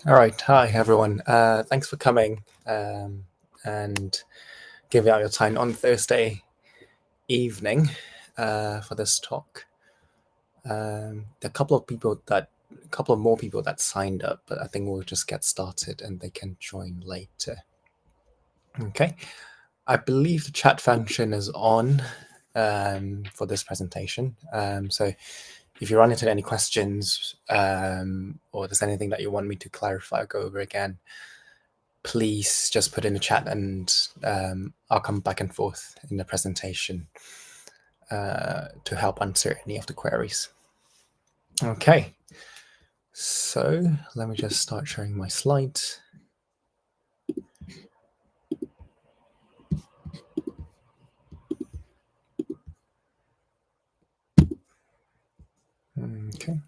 All right. Hi, everyone. Thanks for coming and giving out your time on Thursday evening for this talk. There are a couple of more people that signed up, but I think we'll just get started and they can join later. Okay. I believe the chat function is on for this presentation. So if you run into any questions or there's anything that you want me to clarify or go over again, please just put in the chat and I'll come back and forth in the presentation to help answer any of the queries. Okay, so let me just start sharing my slides. Okay,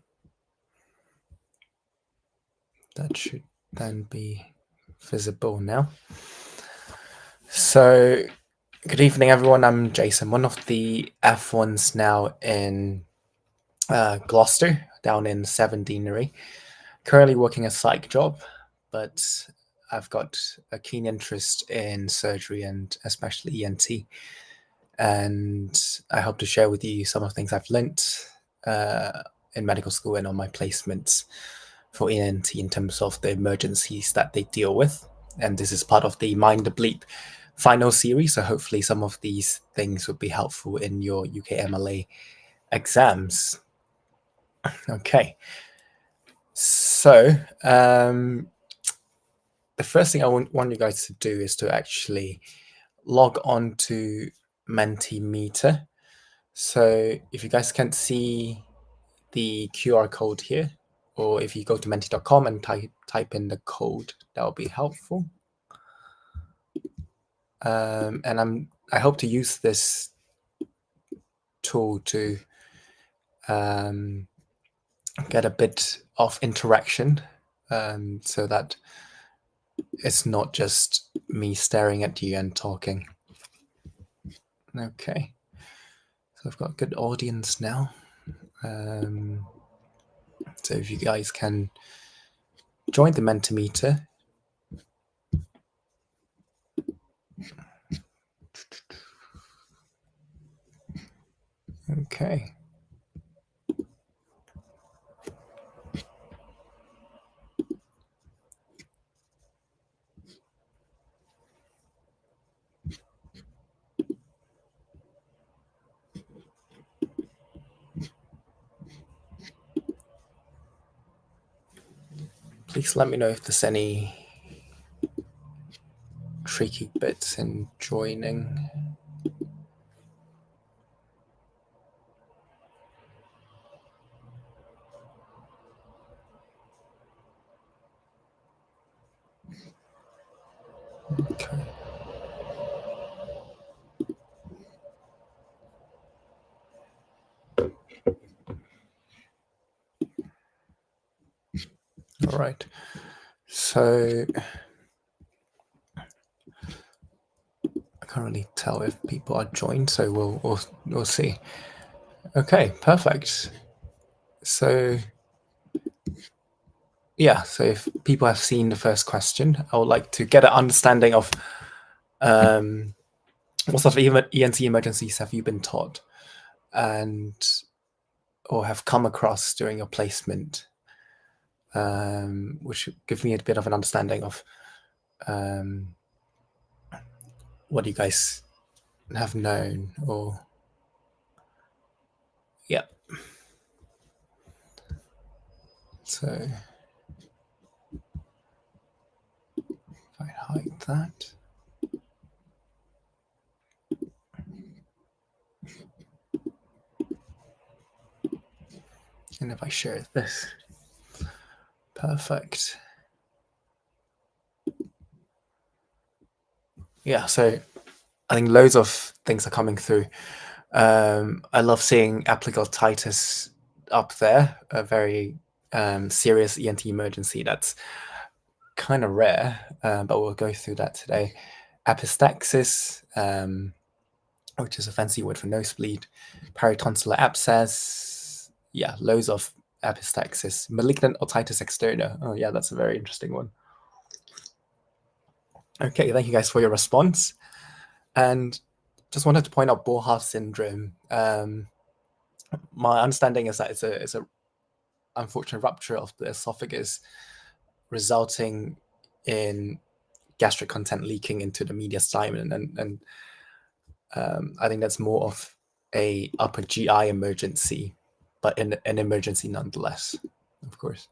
that should then be visible now. So good evening, everyone. I'm Jason, one of the F1s now in Gloucester, down in Seven Deanery. Currently working a psych job, but I've got a keen interest in surgery and especially ENT. And I hope to share with you some of the things I've learnt in medical school and on my placements for ENT in terms of the emergencies that they deal with. And this is part of the Mind the Bleep final series. So hopefully some of these things would be helpful in your UKMLA exams. Okay. So the first thing I want you guys to do is to actually log on to mentimeter. So if you guys can't see the QR code here, or if you go to menti.com and type in the code, that will be helpful. And I hope to use this tool to get a bit of interaction so that it's not just me staring at you and talking. Okay, so I've got a good audience now. So if you guys can join the Mentimeter. Okay. Please let me know if there's any tricky bits in joining. Okay. All right. So I can't really tell if people are joined, so we'll see. Okay, perfect. So yeah, so if people have seen the first question, I would like to get an understanding of what sort of ENT emergencies have you been taught and or have come across during your placement, which give me a bit of an understanding of what you guys have known or yeah. So if I hide that. And if I share this, perfect. Yeah, so I think loads of things are coming through. I love seeing epiglottitis up there, a very serious ENT emergency that's kind of rare, but we'll go through that today. Epistaxis, which is a fancy word for nosebleed, peritonsillar abscess. Yeah, loads of epistaxis, malignant otitis externa. Oh yeah, that's a very interesting one. Okay, thank you guys for your response. And just wanted to point out Boerhaave syndrome. My understanding is that it's a unfortunate rupture of the esophagus, resulting in gastric content leaking into the mediastinum, and I think that's more of a upper GI emergency, but an emergency nonetheless, of course.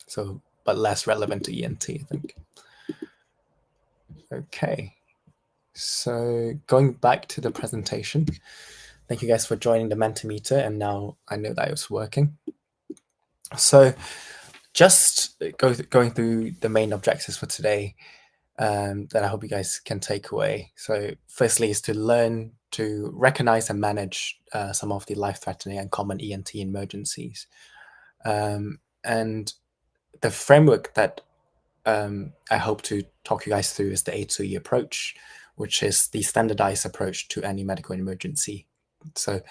So, but less relevant to ENT, I think. Okay, so going back to the presentation, thank you guys for joining the mentimeter, and now I know that it's working. So just going through the main objectives for today that I hope you guys can take away. So firstly is to learn to recognize and manage some of the life-threatening and common ENT emergencies. And the framework that I hope to talk you guys through is the A2E approach, which is the standardized approach to any medical emergency. So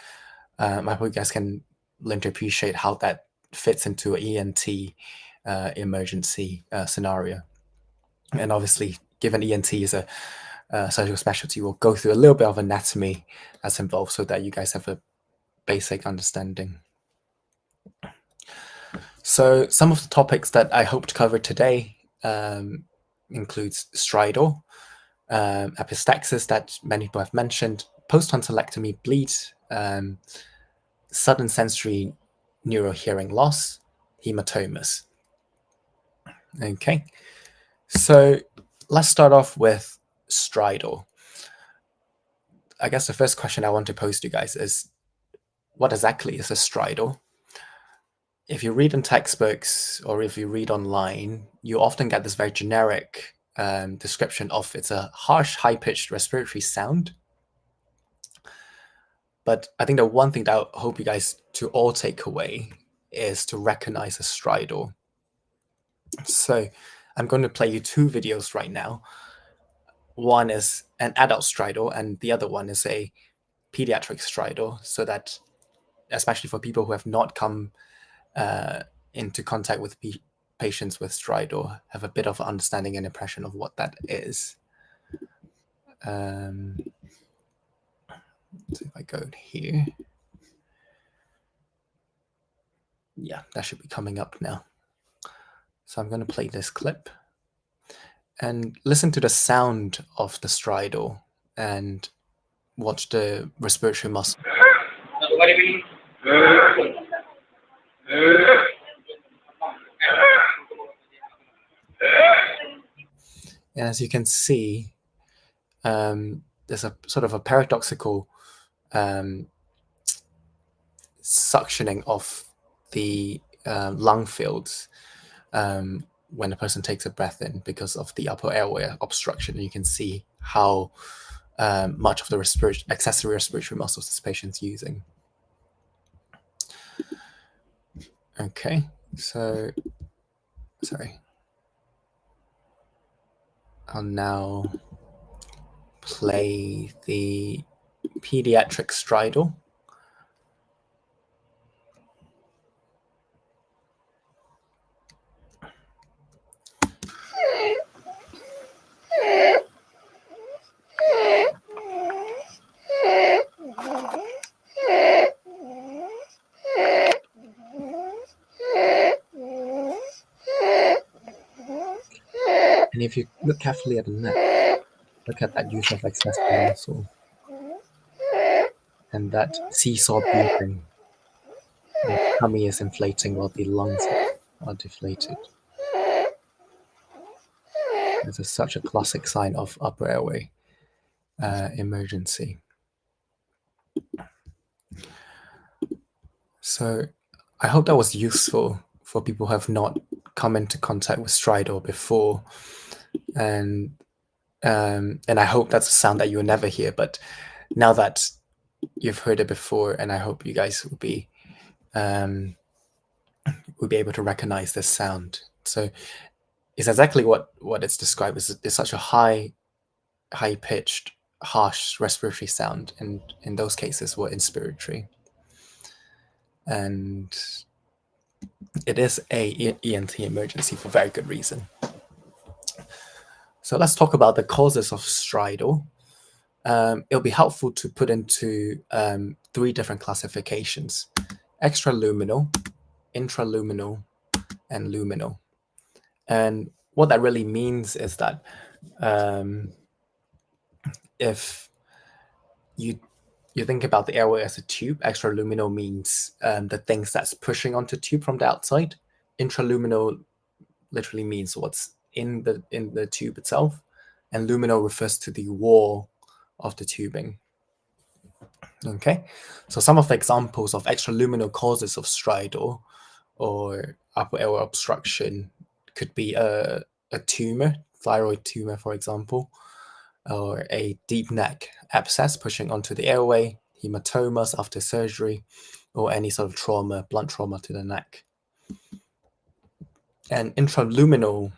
I hope you guys can learn to appreciate how that fits into an ENT emergency scenario. And obviously, given ENT is a surgical specialty, we'll go through a little bit of anatomy that's involved so that you guys have a basic understanding. So some of the topics that I hope to cover today includes Stridor, Epistaxis that many people have mentioned, Post-Tonsillectomy Bleeds, sudden sensory neuro hearing loss, hematomas. Okay, so let's start off with Stridor. I guess the first question I want to pose to you guys is, what exactly is a stridor? If you read in textbooks or if you read online, you often get this very generic description of it's a harsh, high-pitched respiratory sound. But I think the one thing that I hope you guys to all take away is to recognize a stridor. So I'm going to play you two videos right now. One is an adult stridor and the other one is a pediatric stridor, so that especially for people who have not come into contact with patients with stridor, have a bit of understanding and impression of what that is. So if I go here, yeah, that should be coming up now. So I'm going to play this clip and listen to the sound of the stridor and watch the respiratory muscle. And as you can see, there's a sort of a paradoxical suctioning of the lung fields when a person takes a breath in because of the upper airway obstruction. And you can see how much of the accessory respiratory muscles this patient's using. Okay, so, sorry. I'll now play the pediatric stridor. And if you look carefully at the neck, look at that use of accessory muscle and that seesaw breathing. The tummy is inflating while the lungs are deflated. This is such a classic sign of upper airway emergency. So I hope that was useful for people who have not come into contact with stridor before. And I hope that's a sound that you'll never hear. But now that you've heard it before, and I hope you guys will be able to recognize this sound. So it's exactly what it's described as. It's such a high-pitched, harsh respiratory sound, and in those cases were inspiratory. And it is a ENT emergency for very good reason. So let's talk about the causes of stridor. It'll be helpful to put into 3 different classifications: extraluminal, intraluminal, and luminal. And what that really means is that if you think about the airway as a tube, extraluminal means the things that's pushing onto tube from the outside. Intraluminal literally means what's in the tube itself, and luminal refers to the wall of the tubing. Okay, so some of the examples of extraluminal causes of stridor or upper airway obstruction could be a tumor, thyroid tumor, for example, or a deep neck abscess pushing onto the airway, hematomas after surgery, or any sort of trauma, blunt trauma to the neck. And intraluminal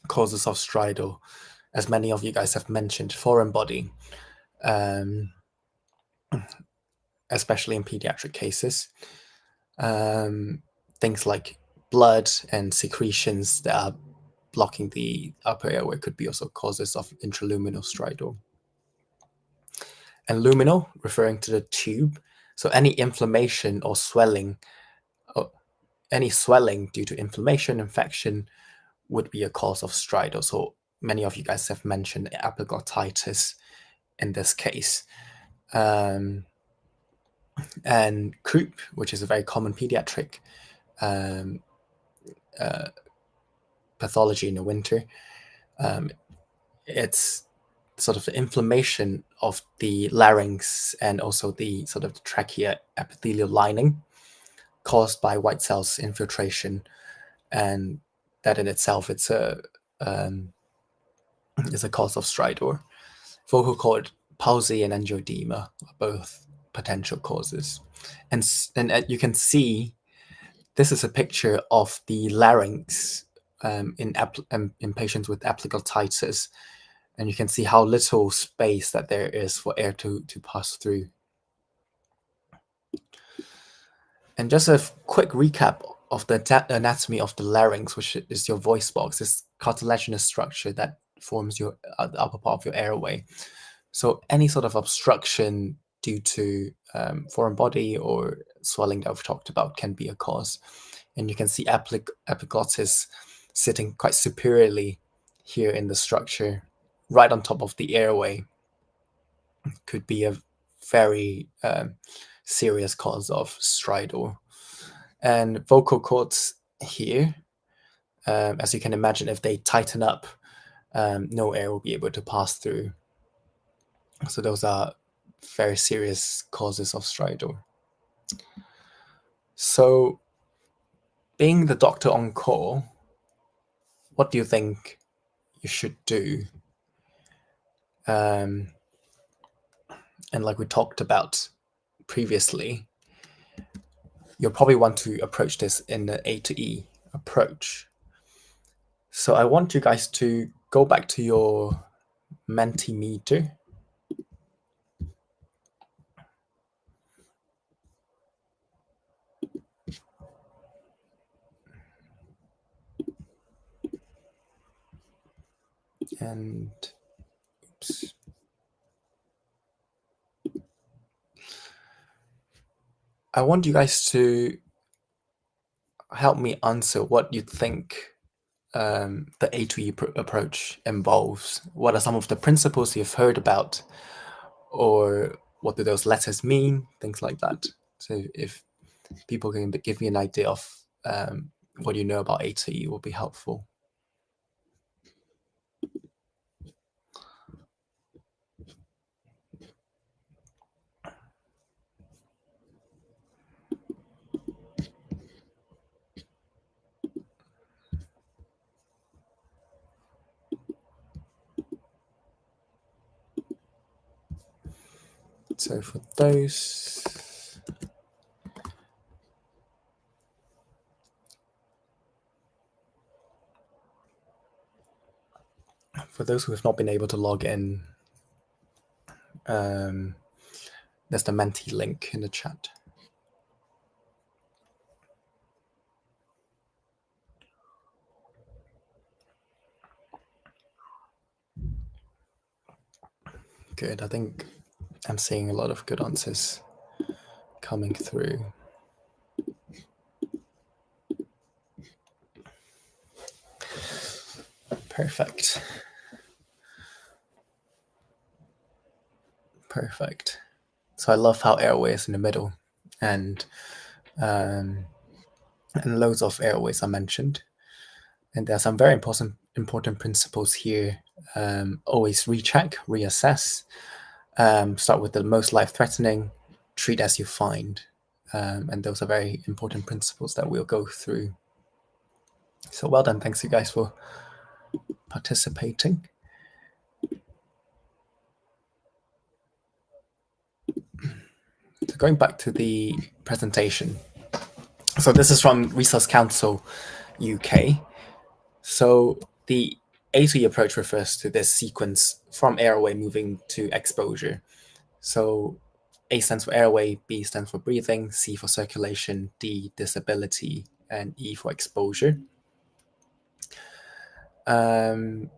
causes of stridor, as many of you guys have mentioned, foreign body, especially in pediatric cases. Things like blood and secretions that are blocking the upper airway could be also causes of intraluminal stridor. And luminal, referring to the tube, so any inflammation or swelling, any swelling due to inflammation, infection, would be a cause of stridor. So many of you guys have mentioned epiglottitis in this case. And croup, which is a very common pediatric pathology in the winter. It's sort of the inflammation of the larynx and also the sort of trachea epithelial lining caused by white cells infiltration, and that in itself it's a cause of stridor. Vocal cord palsy and angioedema are both potential causes, and you can see this is a picture of the larynx in patients with epiglottitis, and you can see how little space that there is for air to pass through. And just a quick recap of the anatomy of the larynx, which is your voice box, this cartilaginous structure that forms the upper part of your airway. So any sort of obstruction due to foreign body or swelling that we've talked about can be a cause. And you can see epiglottis sitting quite superiorly here in the structure, right on top of the airway. Could be a very serious cause of stridor. And vocal cords here, as you can imagine, if they tighten up, no air will be able to pass through. So those are very serious causes of stridor. So being the doctor on call, what do you think you should do? And like we talked about previously, you'll probably want to approach this in the A to E approach. So I want you guys to go back to your mentimeter. And oops. I want you guys to help me answer what you think the A to E approach involves. What are some of the principles you've heard about, or what do those letters mean? Things like that. So if people can give me an idea of what you know about A to E, will be helpful. So for those, who have not been able to log in, there's the Menti link in the chat. Good. I think I'm seeing a lot of good answers coming through. Perfect. Perfect. So I love how airway is in the middle, and loads of airways are mentioned. And there are some very important principles here. Always recheck, reassess. Start with the most life-threatening, treat as you find. And those are very important principles that we'll go through. So well done. Thanks you guys for participating. So going back to the presentation. So this is from Resource Council UK. So the A2E approach refers to this sequence from airway moving to exposure. So A stands for airway, B stands for breathing, C for circulation, D disability, and E for exposure. And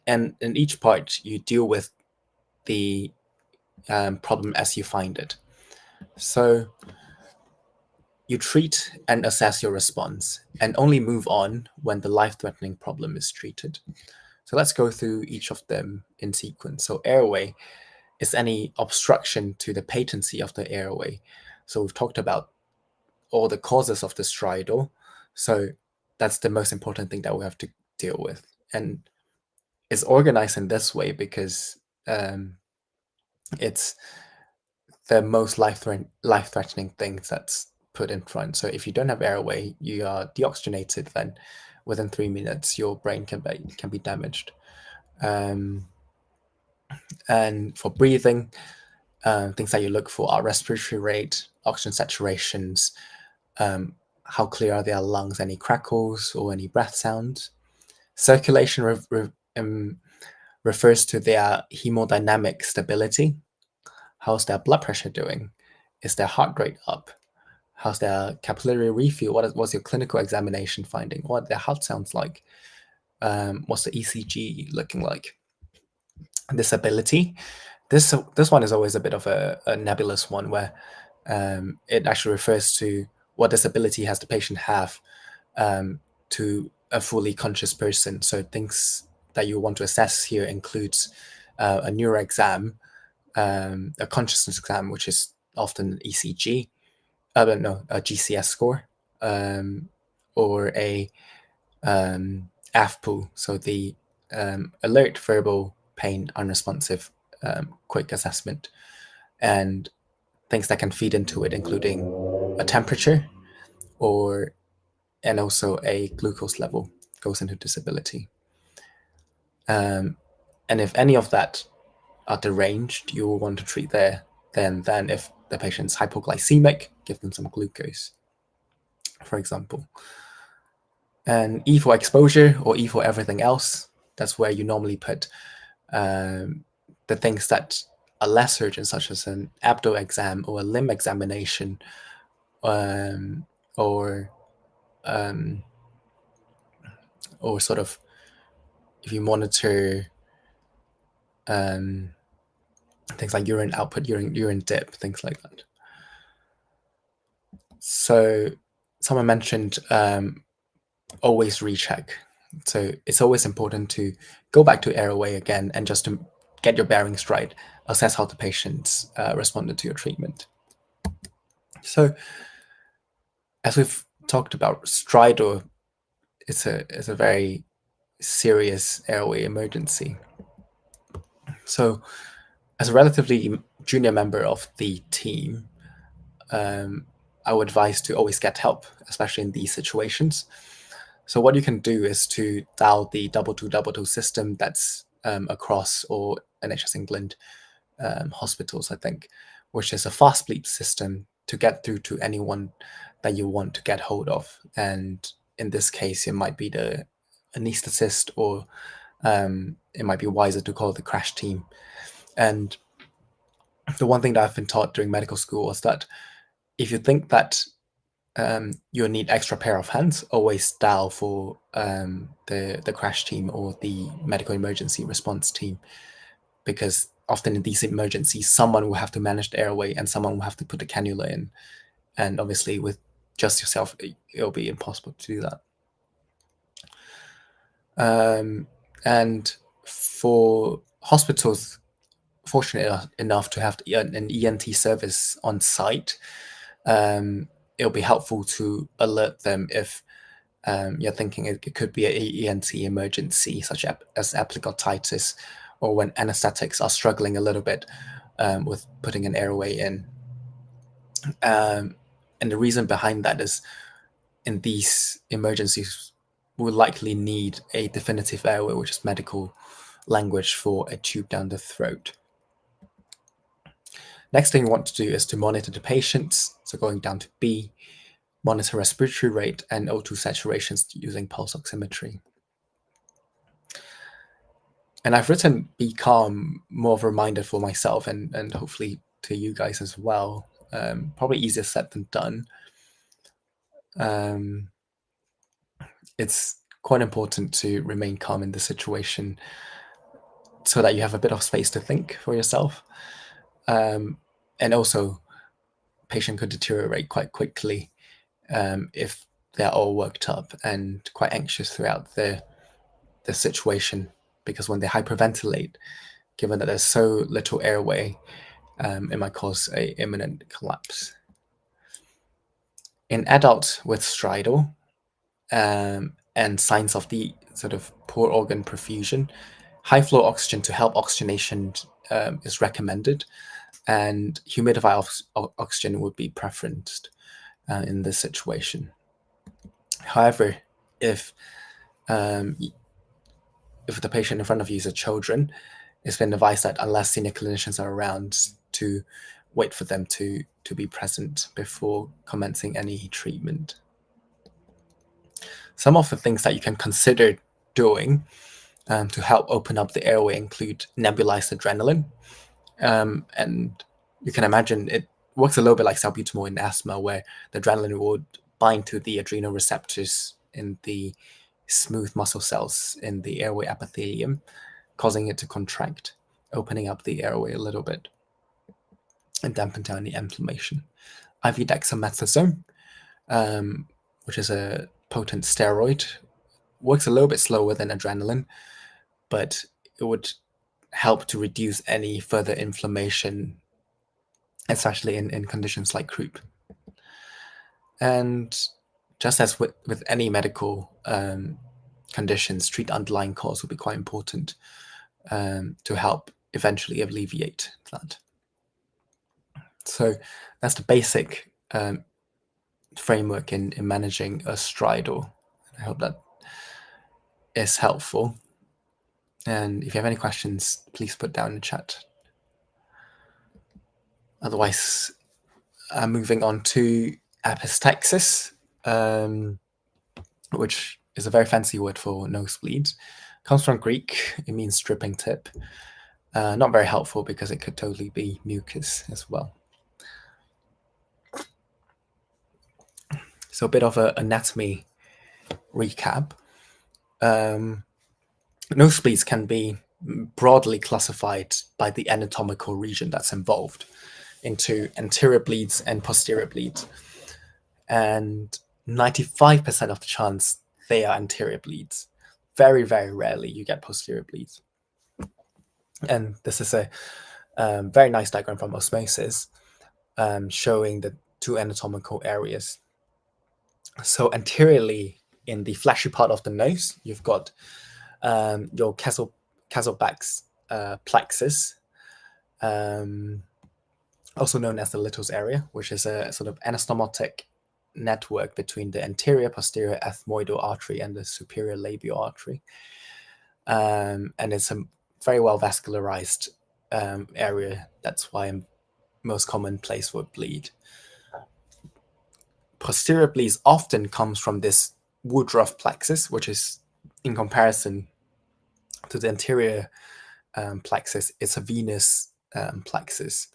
in each part, you deal with the problem as you find it. So you treat and assess your response and only move on when the life-threatening problem is treated. So let's go through each of them in sequence. So airway is any obstruction to the patency of the airway. So we've talked about all the causes of the stridor. So that's the most important thing that we have to deal with. And it's organized in this way because it's the most life-threatening things that's put in front. So if you don't have airway, you are deoxygenated, then within 3 minutes, your brain can be damaged. And for breathing, things that you look for are respiratory rate, oxygen saturations, how clear are their lungs, any crackles or any breath sounds. Circulation refers to their hemodynamic stability. How's their blood pressure doing? Is their heart rate up? How's their capillary refill? What's your clinical examination finding? What their heart sounds like? What's the ECG looking like? Disability. This one is always a bit of a nebulous one where it actually refers to what disability has the patient have to a fully conscious person. So things that you want to assess here includes a neuro exam, a consciousness exam, which is often an ECG, a GCS score, or a AFPU, so the alert, verbal, pain, unresponsive, quick assessment, and things that can feed into it, including a temperature, and also a glucose level goes into disability. And if any of that are deranged, you will want to treat there. Then if the patient's hypoglycemic, give them some glucose, for example. And E for exposure, or E for everything else, that's where you normally put the things that are less urgent, such as an abdo exam or a limb examination, or sort of if you monitor things like urine output, urine dip, things like that. So someone mentioned always recheck. So it's always important to go back to airway again and just to get your bearings right, assess how the patients responded to your treatment. So as we've talked about, stridor is a very serious airway emergency. So as a relatively junior member of the team, I would advise to always get help, especially in these situations. So what you can do is to dial the 2222 system that's across all NHS England hospitals, I think, which is a fast bleep system to get through to anyone that you want to get hold of. And in this case, it might be the anesthetist, or it might be wiser to call the crash team. And the one thing that I've been taught during medical school was that if you think that you'll need extra pair of hands, always dial for the crash team or the medical emergency response team, because often in these emergencies, someone will have to manage the airway and someone will have to put the cannula in. And obviously with just yourself, it'll be impossible to do that. And for hospitals fortunate enough to have an ENT service on site, it'll be helpful to alert them if you're thinking it could be an ENT emergency, such as epiglottitis, or when anesthetics are struggling a little bit with putting an airway in. And the reason behind that is in these emergencies, we'll likely need a definitive airway, which is medical language for a tube down the throat. Next thing we want to do is to monitor the patients. So going down to B, monitor respiratory rate and O2 saturations using pulse oximetry. And I've written be calm, more of a reminder for myself and hopefully to you guys as well. Probably easier said than done. It's quite important to remain calm in the situation so that you have a bit of space to think for yourself. And also, patient could deteriorate quite quickly if they're all worked up and quite anxious throughout the situation, because when they hyperventilate, given that there's so little airway, it might cause an imminent collapse. In adults with stridor and signs of the sort of poor organ perfusion, high flow oxygen to help oxygenation is recommended, and humidified oxygen would be preferenced in this situation. However, if the patient in front of you is a children, it's been advised that unless senior clinicians are around, to wait for them to be present before commencing any treatment. Some of the things that you can consider doing to help open up the airway include nebulized adrenaline. And you can imagine it works a little bit like salbutamol in asthma, where the adrenaline would bind to the adrenal receptors in the smooth muscle cells in the airway epithelium, causing it to contract, opening up the airway a little bit and dampen down the inflammation. IV dexamethasone, which is a potent steroid, works a little bit slower than adrenaline, but it would help to reduce any further inflammation, especially in conditions like croup. And just as with any medical conditions, treat underlying cause will be quite important to help eventually alleviate that. So that's the basic framework in managing a stridor. I hope that is helpful. And if you have any questions, please put down in the chat. Otherwise, moving on to epistaxis, which is a very fancy word for nosebleeds. Comes from Greek. It means dripping tip. Not very helpful because it could totally be mucus as well. So a bit of an anatomy recap. Nosebleeds can be broadly classified by the anatomical region that's involved into anterior bleeds and posterior bleeds. And 95% of the chance they are anterior bleeds. Very, very rarely you get posterior bleeds. And this is a very nice diagram from osmosis showing the two anatomical areas. So anteriorly in the fleshy part of the nose, you've got your Caselback's plexus, also known as the Little's area, which is a sort of anastomotic network between the anterior posterior ethmoidal artery and the superior labial artery. And it's a very well vascularized area. That's why a most common place for bleed. Posterior bleeds often comes from this Woodruff plexus, which is, in comparison to the anterior plexus, it's a venous plexus.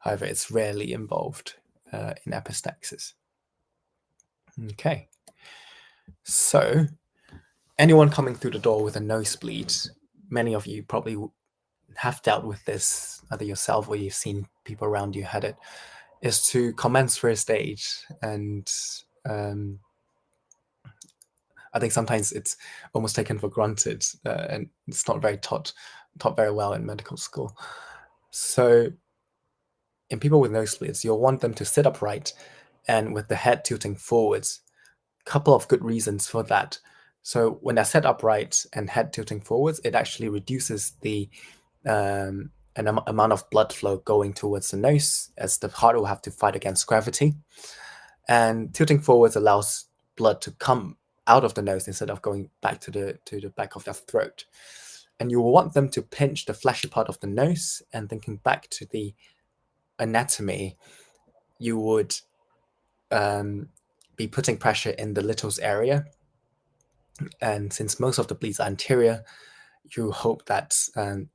However, it's rarely involved in epistaxis. Okay, so anyone coming through the door with a nosebleed, many of you probably have dealt with this, either yourself or you've seen people around you had it, is to commence first aid. And I think sometimes it's almost taken for granted, and it's not very taught very well in medical school. So in people with nosebleeds, you'll want them to sit upright and with the head tilting forwards. Couple of good reasons for that. So when they're set upright and head tilting forwards, it actually reduces the amount of blood flow going towards the nose, as the heart will have to fight against gravity. And tilting forwards allows blood to come out of the nose instead of going back to the back of their throat. And you will want them to pinch the fleshy part of the nose. And thinking back to the anatomy, you would be putting pressure in the Little's area. And since most of the bleeds are anterior, you hope that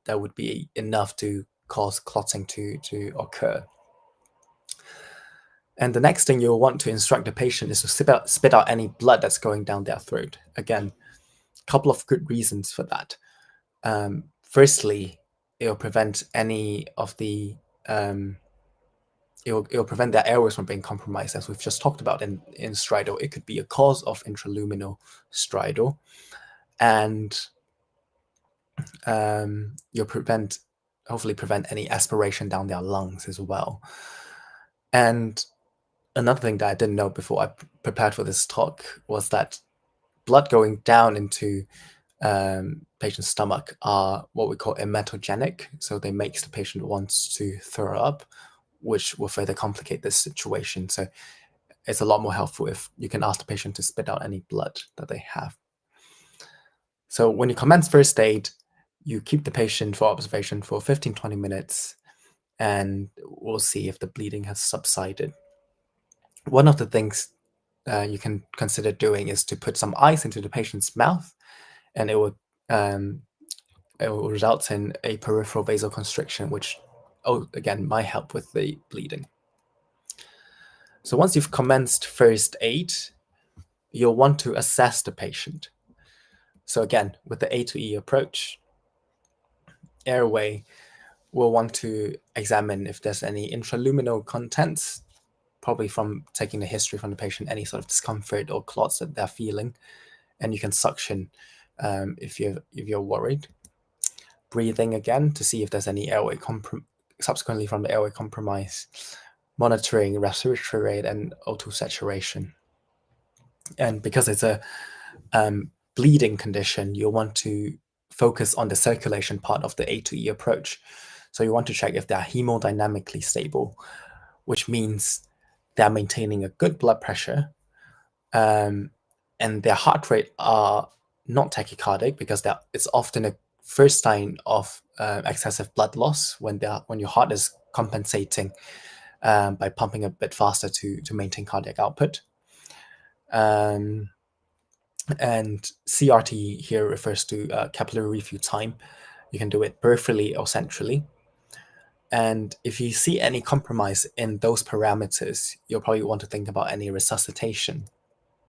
that would be enough to cause clotting to occur. And the next thing you'll want to instruct the patient is to spit out any blood that's going down their throat. Again, a couple of good reasons for that. Firstly, it'll prevent any of the it'll prevent their airways from being compromised, as we've just talked about in stridor. It could be a cause of intraluminal stridor, and you'll hopefully prevent any aspiration down their lungs as well. And another thing that I didn't know before I prepared for this talk was that blood going down into patient's stomach are what we call emetogenic. So they make the patient wants to throw up, which will further complicate this situation. So it's a lot more helpful if you can ask the patient to spit out any blood that they have. So when you commence first aid, you keep the patient for observation for 15-20 minutes, and we'll see if the bleeding has subsided. One of the things you can consider doing is to put some ice into the patient's mouth, and it will result in a peripheral vasoconstriction, which, again, might help with the bleeding. So once you've commenced first aid, you'll want to assess the patient. So again, with the A to E approach, airway, we'll want to examine if there's any intraluminal contents, probably from taking the history from the patient, any sort of discomfort or clots that they're feeling, and you can suction if you're worried. Breathing again to see if there's any airway subsequently from the airway compromise. Monitoring respiratory rate and O2 saturation. And because it's a bleeding condition, you'll want to focus on the circulation part of the A to E approach. So you want to check if they're hemodynamically stable, which means they're maintaining a good blood pressure, and their heart rate are not tachycardic, because it's often a first sign of excessive blood loss when your heart is compensating by pumping a bit faster to maintain cardiac output. And CRT here refers to capillary refill time. You can do it peripherally or centrally. And if you see any compromise in those parameters, you'll probably want to think about any resuscitation.